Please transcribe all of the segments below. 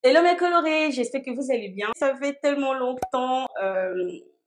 Hello mes colorés, j'espère que vous allez bien. Ça fait tellement longtemps,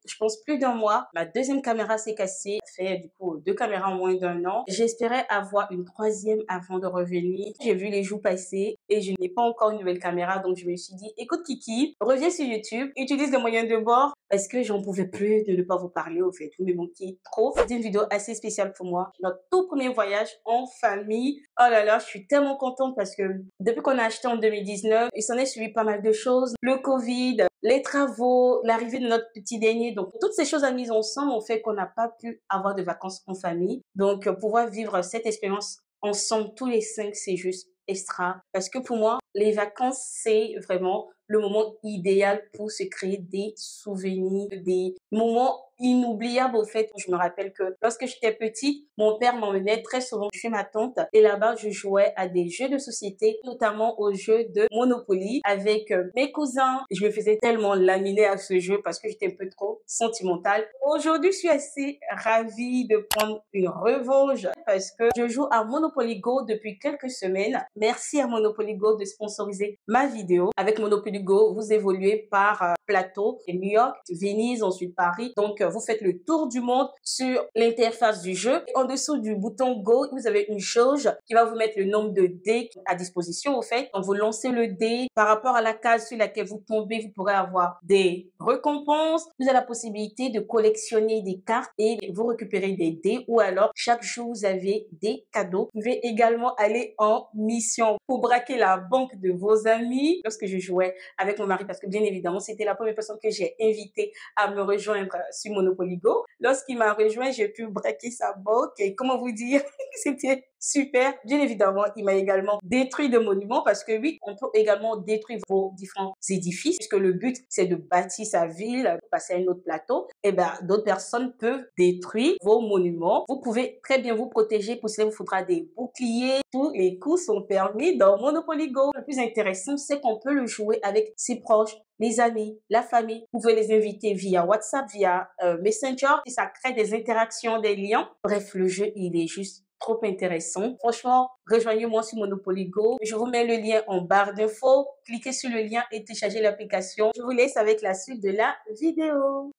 je pense plus d'un mois. Ma deuxième caméra s'est cassée. Ça fait du coup 2 caméras en moins d'un an. J'espérais avoir une troisième avant de revenir. J'ai vu les jours passer et je n'ai pas encore une nouvelle caméra. Donc je me suis dit, écoute Kiki, reviens sur YouTube, utilise les moyens de bord parce que j'en pouvais plus de ne pas vous parler au fait. Vous me manquiez trop. C'était une vidéo assez spéciale pour moi. Notre tout premier voyage en famille. Oh là là, je suis tellement contente parce que depuis qu'on a acheté en 2019, il s'en est suivi pas mal de choses. Le Covid, les travaux, l'arrivée de notre petit dernier. Donc, toutes ces choses mises ensemble ont fait qu'on n'a pas pu avoir de vacances en famille. Donc, pouvoir vivre cette expérience ensemble tous les 5, c'est juste extra. Parce que pour moi, les vacances, c'est vraiment le moment idéal pour se créer des souvenirs, des moments inoubliables au fait. Je me rappelle que lorsque j'étais petite, mon père m'emmenait très souvent chez ma tante et là-bas, je jouais à des jeux de société, notamment aux jeux de Monopoly avec mes cousins. Je me faisais tellement laminer à ce jeu parce que j'étais un peu trop sentimentale. Aujourd'hui, je suis assez ravie de prendre une revanche parce que je joue à Monopoly Go depuis quelques semaines. Merci à Monopoly Go de sponsoriser ma vidéo. Avec Monopoly Go, vous évoluez par plateau, New York, Venise, ensuite Paris. Donc, vous faites le tour du monde sur l'interface du jeu. Et en dessous du bouton Go, vous avez une jauge qui va vous mettre le nombre de dés à disposition, au fait. Donc, vous lancez le dé. Par rapport à la case sur laquelle vous tombez, vous pourrez avoir des récompenses. Vous avez la possibilité de collectionner des cartes et vous récupérer des dés. Ou alors, chaque jour, vous avez des cadeaux. Vous pouvez également aller en mission pour braquer la banque de vos amis. Lorsque je jouais avec mon mari, parce que bien évidemment, c'était la première personne que j'ai invitée à me rejoindre sur Monopoly Go. Lorsqu'il m'a rejoint, j'ai pu braquer sa banque et comment vous dire, c'était super. Bien évidemment, il m'a également détruit des monuments parce que oui, on peut également détruire vos différents édifices puisque le but, c'est de bâtir sa ville, passer à un autre plateau. Et ben, d'autres personnes peuvent détruire vos monuments. Vous pouvez très bien vous protéger. Pour cela, il vous faudra des boucliers. Tous les coups sont permis dans Monopoly Go. Le plus intéressant, c'est qu'on peut le jouer avec ses proches, les amis, la famille. Vous pouvez les inviter via WhatsApp, via Messenger. Et ça crée des interactions, des liens. Bref, le jeu, il est juste trop intéressant. Franchement, rejoignez-moi sur Monopoly Go. Je vous mets le lien en barre d'infos. Cliquez sur le lien et téléchargez l'application. Je vous laisse avec la suite de la vidéo.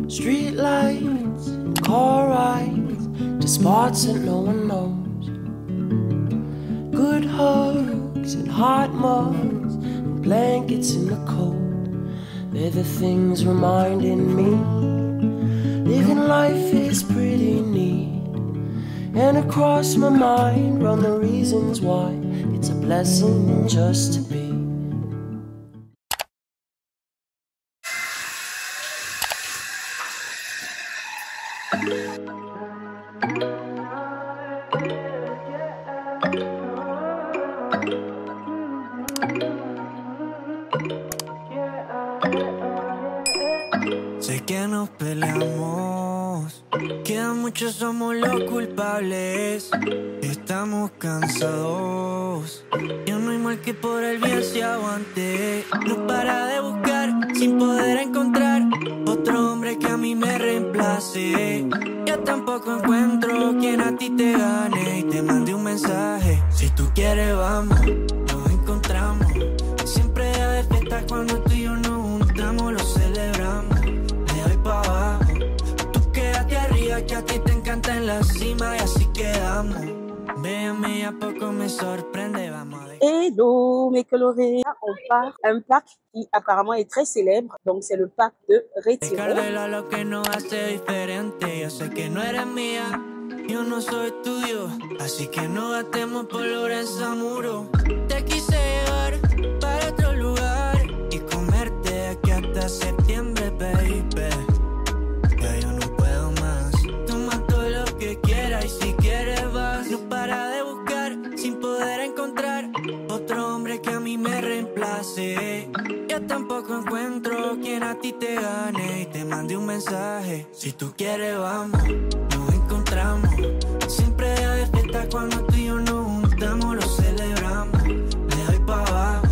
Street lights, car rides to spots that no one knows. Good hugs and hot mugs and blankets in the cold. They're the things reminding me living life is pretty neat. And across my mind run the reasons why it's a blessing just to be. Sé que nos peleamos, que a muchos somos los culpables. Estamos cansados, yo no hay mal que por el bien se aguante. No para de buscar, sin poder encontrar otro hombre que a mí me reemplace. Yo tampoco encuentro quien a ti te gane y te mande un mensaje. Si tú quieres vamos, nos encontramos. Siempre de fiesta cuando tú y yo nos juntamos, lo celebramos. De hoy pa' abajo, tú quédate arriba que a ti te encanta en la cima y así quedamos. Véame, a poco me sorprende, vamos a ver. Hello mes colorés, on part à un parc qui apparemment est très célèbre, donc c'est le parc de Retiro. Descárgalo lo que nos hace diferente. Yo sé que no eres mía, yo no soy tuyo, así que no gastemos por en Samuro. Te quise llevar para otro lugar y comerte aquí hasta septiembre, baby. Ya yo no puedo más. Toma todo lo que quieras y si quieres vas. No para de buscar sin poder encontrar otro hombre que a mí me reemplace. Yo tampoco encuentro quien a ti te gane y te mande un mensaje. Si tú quieres vamos, nos encontramos. Siempre de fiesta cuando tú y yo nos juntamos, lo celebramos. De hoy pa' abajo,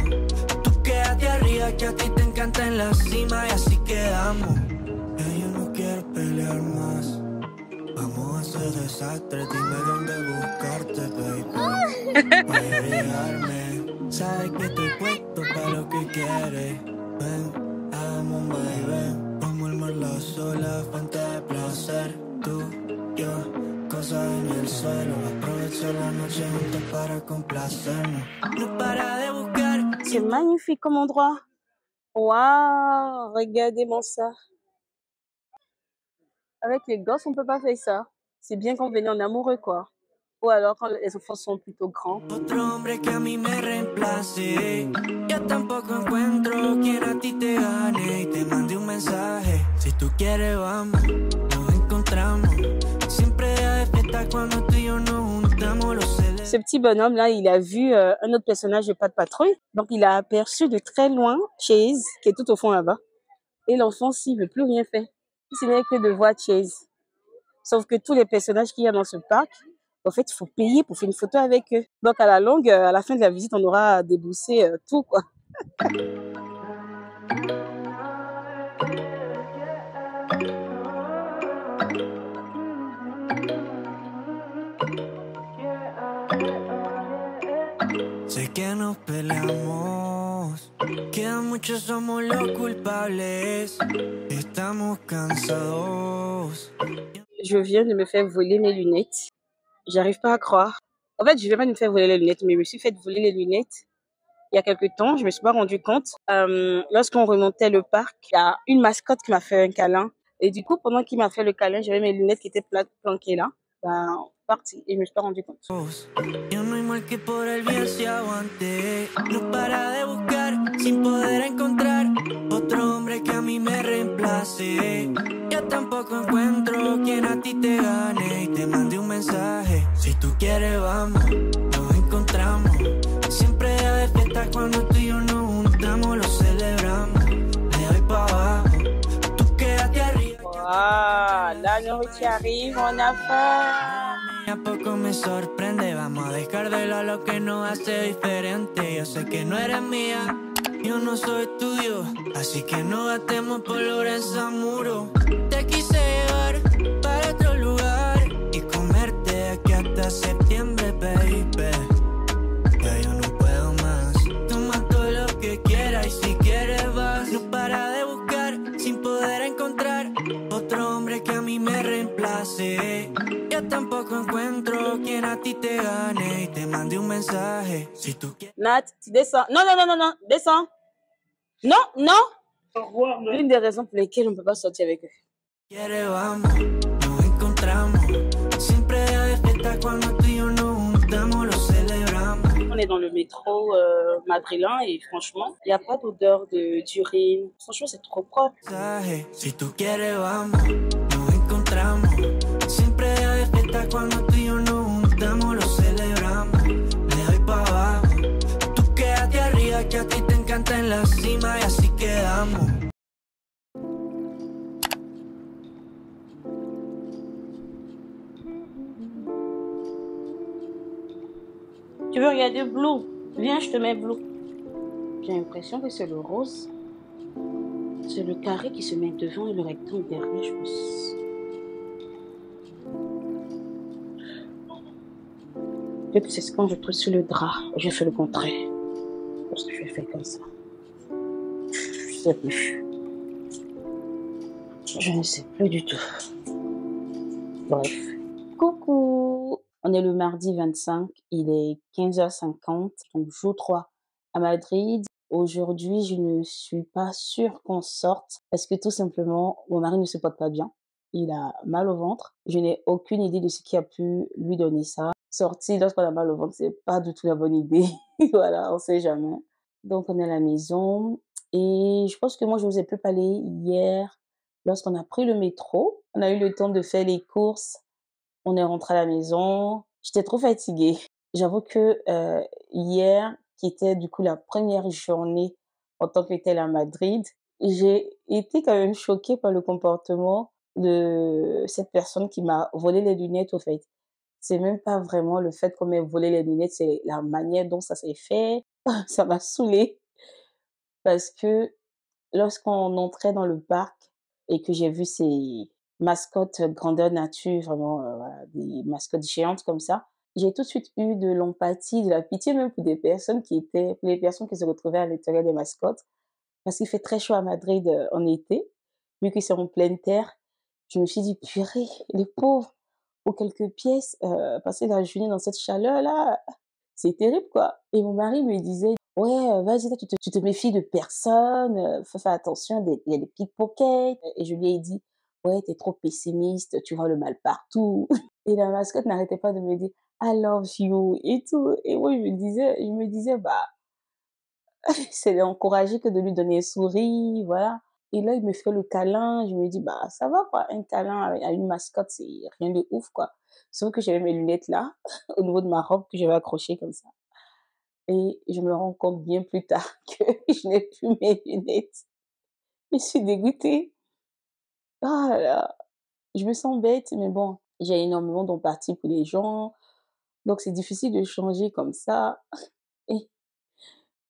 tú quédate arriba que a ti te encanta en la cima y así quedamos. Ella no quiere pelear más. Vamos a hacer desastre, dime dónde buscarte, baby. Voy a llegarme, sabes que estoy puesto para lo que quieres. Ven, hagamos un baile, vamos a armar la sola, fuente de placer. Tú, yo, cosas en el suelo, aprovecho la noche juntos para complacernos. No para de buscar. C'est magnifique comme endroit. Waouh, regardez-moi ça. Avec les gosses, on peut pas faire ça. C'est bien qu'on vienne en amoureux, quoi. Ou alors quand les enfants sont plutôt grands. Otro hombre que a mí me reemplace. Yo tampoco encuentro quien a ti te gane y te mande un mensaje. Si tú quieres, vamos, nos encontramos. Siempre de fiesta cuando tú y yo nos juntamos. Ce petit bonhomme-là, il a vu un autre personnage de Pat Patrouille. Donc, il a aperçu de très loin Chase, qui est tout au fond là-bas. Et l'enfant, s'il ne veut plus rien faire. Ce n'est que de voir Chase. Sauf que tous les personnages qu'il y a dans ce parc, en fait, il faut payer pour faire une photo avec eux. Donc, à la longue, à la fin de la visite, on aura déboursé tout, quoi. Sé que nos peleamos, que muchos somos los culpables, estamos cansados. Je viens de me faire voler mes lunettes. J'arrive pas à croire. En fait, je viens pas de me faire voler les lunettes, mais je me suis fait voler les lunettes il y a quelques temps. Je me suis pas rendu compte. Lorsqu'on remontait le parc, il y a une mascotte qui m'a fait un câlin. Et du coup, pendant qu'il m'a fait le câlin, j'avais mes lunettes qui étaient planquées là. Parti et je me suis pas rendu compte. Yo no hay mal que por el bien se aguante. No para de buscar sin poder encontrar otro hombre que a mí me reemplace. Yo tampoco encuentro quien a ti te gane y te mande un mensaje. Si tú quieres, vamos, nos encontramos. Siempre de fiesta cuando tú y yo nos juntamos, lo celebramos. Le doy pa' abajo, tú quédate arriba. Wow, la noche arrive, on a faim. A poco me sorprende, vamos a dejar de lado lo que nos hace diferente. Yo sé que no eres mía, yo no soy tuyo, así que no gastemos pólvora en Samuro. Te quise llevar para otro lugar y comerte de aquí hasta septiembre, baby. Ya yo no puedo más, toma todo lo que quieras y si quieres vas. No para de buscar sin poder encontrar otro hombre que a mí me reemplace. Yo tampoco encuentro quien a ti te gane y te mande un mensaje. Si tú quieres. Nat, tu descends. Non, non, non, non, non, descends. Non, non. L'une des raisons pour lesquelles on ne peut pas sortir avec eux. Quieres, vamos, nos encontramos. Siempre de fiesta cuando tú y yo nos juntamos, lo celebramos. On est dans le métro madrilène et franchement, il n'y a pas d'odeur d'urine. Franchement, c'est trop propre. Si tú quieres, vamos, nos encontramos. Siempre de fiesta cuando tú y yo nos juntamos, lo celebramos. Le doy pa' abajo, tú quédate arriba que a ti te encanta en la cima y así quedamos. Tu veux regarder Blue? Viens, je te mets Blue. J'ai l'impression que c'est le rose. C'est le carré qui se met devant et le rectangle derrière, je pense. Depuis c'est quand je trouve sur le drap, je fais le contraire. Parce que je fais comme ça. Je sais plus. Je ne sais plus du tout. Bref. Coucou! On est le mardi 25, il est 15h50, donc jour 3 à Madrid. Aujourd'hui, je ne suis pas sûre qu'on sorte parce que tout simplement, mon mari ne se porte pas bien. Il a mal au ventre. Je n'ai aucune idée de ce qui a pu lui donner ça. Sortir lorsqu'on a mal au ventre, c'est pas du tout la bonne idée. Voilà, on sait jamais. Donc, on est à la maison et je pense que moi, je vous ai plus parlé hier lorsqu'on a pris le métro. On a eu le temps de faire les courses. On est rentré à la maison. J'étais trop fatiguée. J'avoue que hier, qui était du coup la première journée en tant que telle à Madrid, j'ai été quand même choquée par le comportement de cette personne qui m'a volé les lunettes, au fait. C'est même pas vraiment le fait qu'on m'ait volé les lunettes, c'est la manière dont ça s'est fait. Ça m'a saoulée. parce que lorsqu'on entrait dans le parc et que j'ai vu ces mascottes grandeur nature, vraiment, voilà, des mascottes géantes comme ça, j'ai tout de suite eu de l'empathie, de la pitié même pour des personnes pour les personnes qui se retrouvaient à l'intérieur des mascottes. Parce qu'il fait très chaud à Madrid, en été, vu que c'est en pleine terre. Je me suis dit: «Purée, les pauvres, pour quelques pièces, passer la journée dans cette chaleur-là, c'est terrible, quoi». Et mon mari me disait: «Ouais, vas-y, toi, tu te méfies de personne, faut faire attention, il y a des pickpockets». Et je lui ai dit: «Ouais, tu es trop pessimiste, tu vois le mal partout». Et la mascotte n'arrêtait pas de me dire: «I love you» et tout. Et moi, je me disais: «Bah, c'est d'encourager que de lui donner un sourire, voilà». Et là, il me fait le câlin, je me dis: «Bah, ça va quoi, un câlin à une mascotte, c'est rien de ouf, quoi». Sauf que j'avais mes lunettes là, au niveau de ma robe que j'avais accrochée comme ça, et je me rends compte bien plus tard que je n'ai plus mes lunettes. Je suis dégoûtée. Ah là là, je me sens bête, mais bon, j'ai énormément d'empathie pour les gens, donc c'est difficile de changer comme ça. Et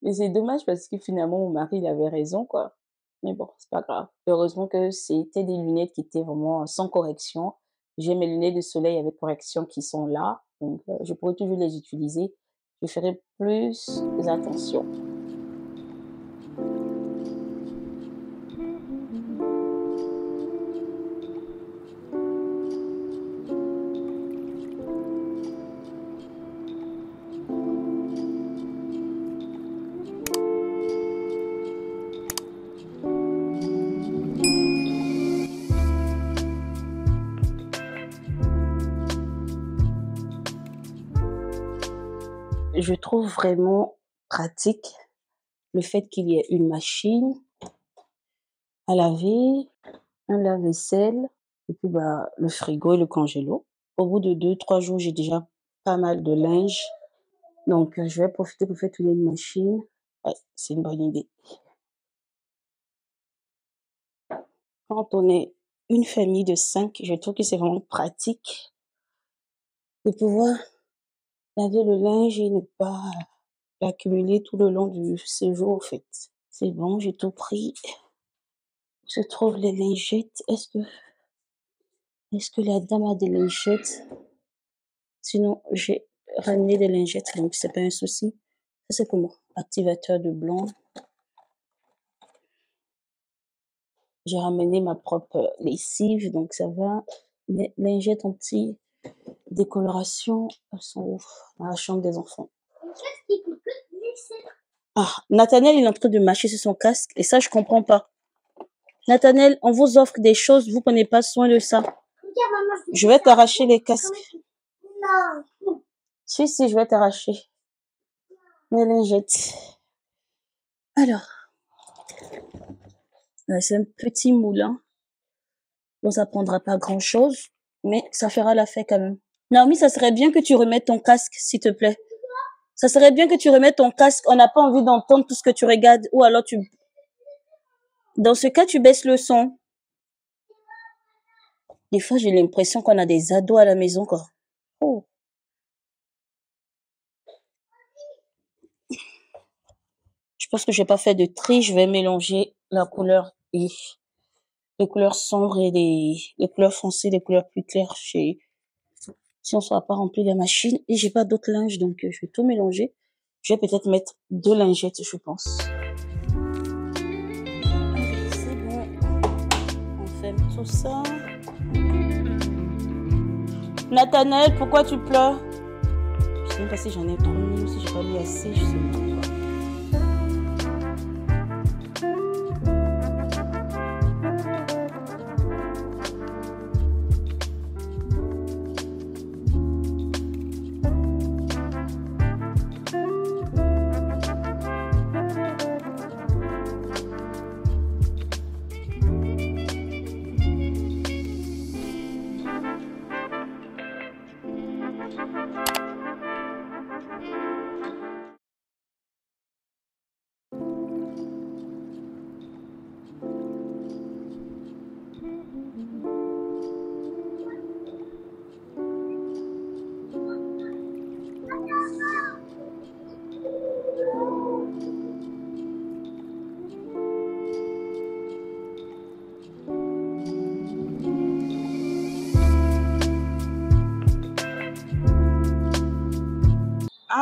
Et c'est dommage parce que finalement mon mari, il avait raison, quoi. Mais bon, c'est pas grave. Heureusement que c'était des lunettes qui étaient vraiment sans correction. J'ai mes lunettes de soleil avec correction qui sont là, donc je pourrais toujours les utiliser. Je ferai plus attention. Je trouve vraiment pratique le fait qu'il y ait une machine à laver, un lave-vaisselle et puis, bah, le frigo et le congélo. Au bout de 2, 3 jours, j'ai déjà pas mal de linge. Donc, je vais profiter pour faire tourner une machine. Ouais, c'est une bonne idée. Quand on est une famille de 5, je trouve que c'est vraiment pratique de pouvoir laver le linge et ne pas l'accumuler tout le long du séjour, en fait. C'est bon, j'ai tout pris. Je trouve les lingettes. Est-ce que la dame a des lingettes? Sinon, j'ai ramené des lingettes, donc c'est pas un souci. Ça, c'est comment? Activateur de blanc. J'ai ramené ma propre lessive, donc ça va. Les lingettes anti-décoloration, elles sont où? Dans la chambre des enfants. Ah, Nathaniel, il est en train de mâcher sur son casque, et ça, je comprends pas. Nathaniel, on vous offre des choses, vous prenez pas soin de ça. Je vais t'arracher les casques. Non. Si, je vais t'arracher mes lingettes. Alors, c'est un petit moulin. Bon, ça prendra pas grand-chose, mais ça fera l'affaire quand même. Naomi, ça serait bien que tu remettes ton casque, s'il te plaît. Ça serait bien que tu remettes ton casque. On n'a pas envie d'entendre tout ce que tu regardes. Ou alors dans ce cas, tu baisses le son. Des fois, j'ai l'impression qu'on a des ados à la maison, quoi. Oh. Je pense que je vais pas faire de tri. Je vais mélanger la couleur et les couleurs sombres et les couleurs foncées, les couleurs plus claires si on ne sera pas rempli la machine. Et j'ai pas d'autres linges, donc je vais tout mélanger. Je vais peut-être mettre 2 lingettes, je pense. Allez, c'est bon. On ferme tout ça. Nathanaël, pourquoi tu pleures? Je sais même pas si j'en ai trop mis ou si j'ai pas mis assez, je sais même pas.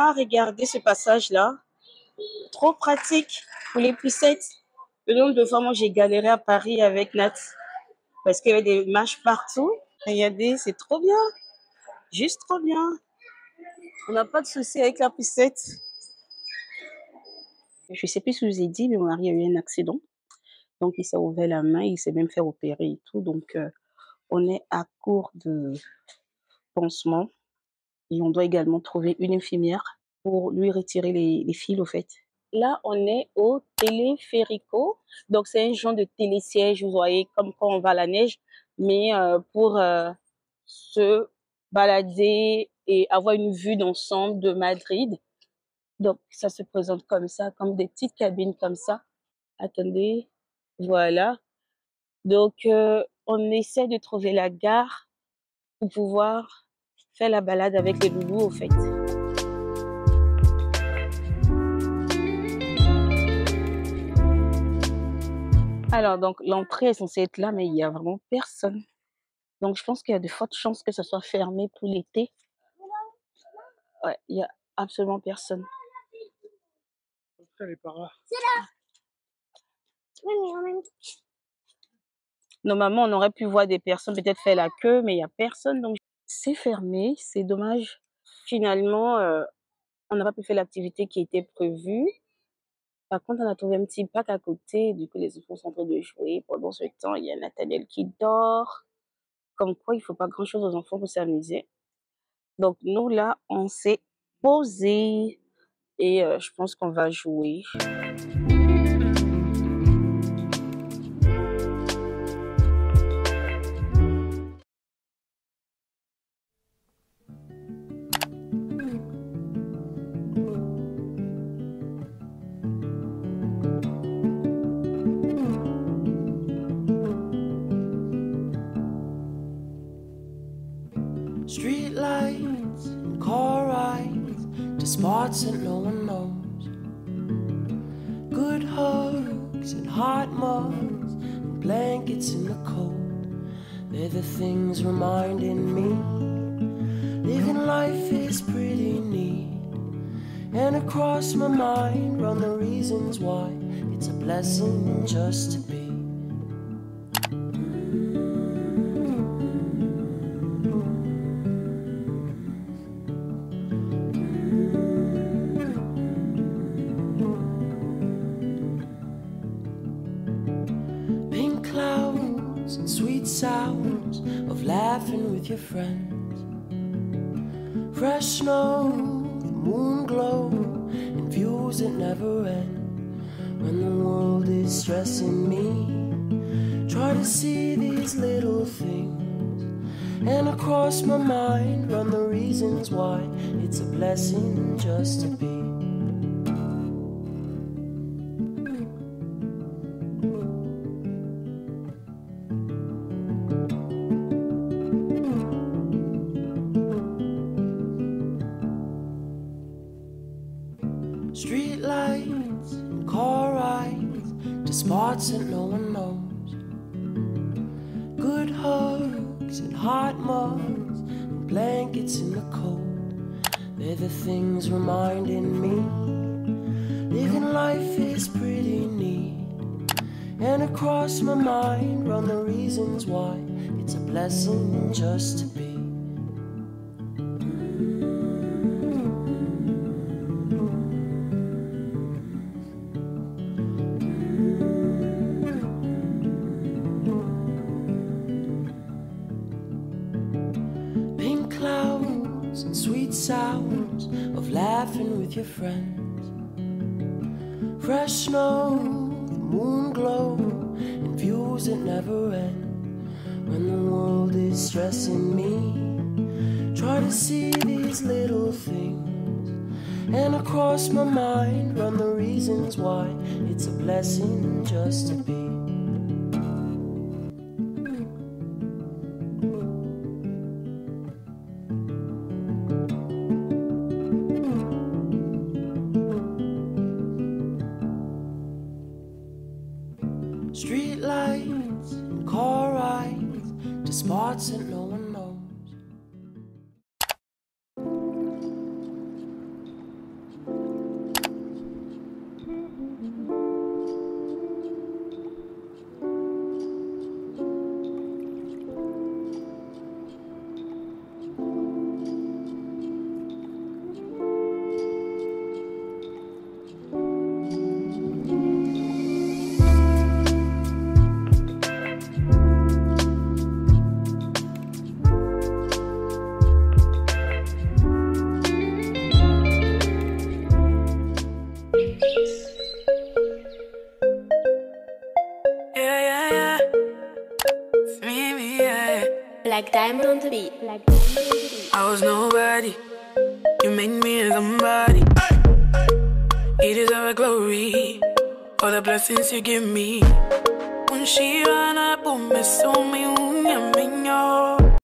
Ah, regardez ce passage-là. Trop pratique pour les poussettes. Le nombre de fois, moi, j'ai galéré à Paris avec Nat parce qu'il y avait des marches partout. Regardez, c'est trop bien. Juste trop bien. On n'a pas de souci avec la poussette. Je ne sais plus si je vous ai dit, mais mon mari a eu un accident. Donc, il s'est ouvert la main, il s'est même fait opérer et tout. Donc, on est à court de pansements et on doit également trouver une infirmière pour lui retirer les fils, au fait. Là, on est au téléférico. Donc, c'est un genre de télésiège, vous voyez, comme quand on va à la neige, mais pour se balader et avoir une vue d'ensemble de Madrid. Donc, ça se présente comme ça, comme des petites cabines comme ça. Attendez, voilà. Donc, on essaie de trouver la gare pour pouvoir faire la balade avec les loulous, au fait. Alors, donc, l'entrée est censée être là, mais il n'y a vraiment personne. Donc, je pense qu'il y a de fortes chances que ce soit fermé pour l'été. Ouais, il n'y a absolument personne. Normalement, on aurait pu voir des personnes peut-être faire la queue, mais il n'y a personne. Donc, c'est fermé, c'est dommage. Finalement, on n'a pas pu faire l'activité qui était prévue. Par contre, on a trouvé un petit parc à côté. Du coup, les enfants sont en train de jouer. Pendant ce temps, il y a Nathaniel qui dort. Comme quoi, il ne faut pas grand-chose aux enfants pour s'amuser. Donc, nous, là, on s'est posé et je pense qu'on va jouer. Street lights and car rides to spots that no one knows. Good hugs and hot mugs and blankets in the cold. They're the things reminding me living life is pretty neat. And across my mind run the reasons why it's a blessing just to be. Sounds of laughing with your friends, fresh snow, the moon glow, and views that never end. When the world is stressing me, try to see these little things, and across my mind run the reasons why it's a blessing just to be. Street lights and car rides to spots that no one knows. Good hugs and hot mugs and blankets in the cold. They're the things reminding me living life is pretty neat. And across my mind run the reasons why it's a blessing just to be. And sweet sounds of laughing with your friends, fresh snow, the moon glow, and views that never end. When the world is stressing me, try to see these little things, and across my mind run the reasons why it's a blessing just to be. Street lights and car rides to spots that no one knows. Black Diamond on the beat. I was nobody, you made me somebody. It is our glory, all the blessings you give me. When she ran up on me, so me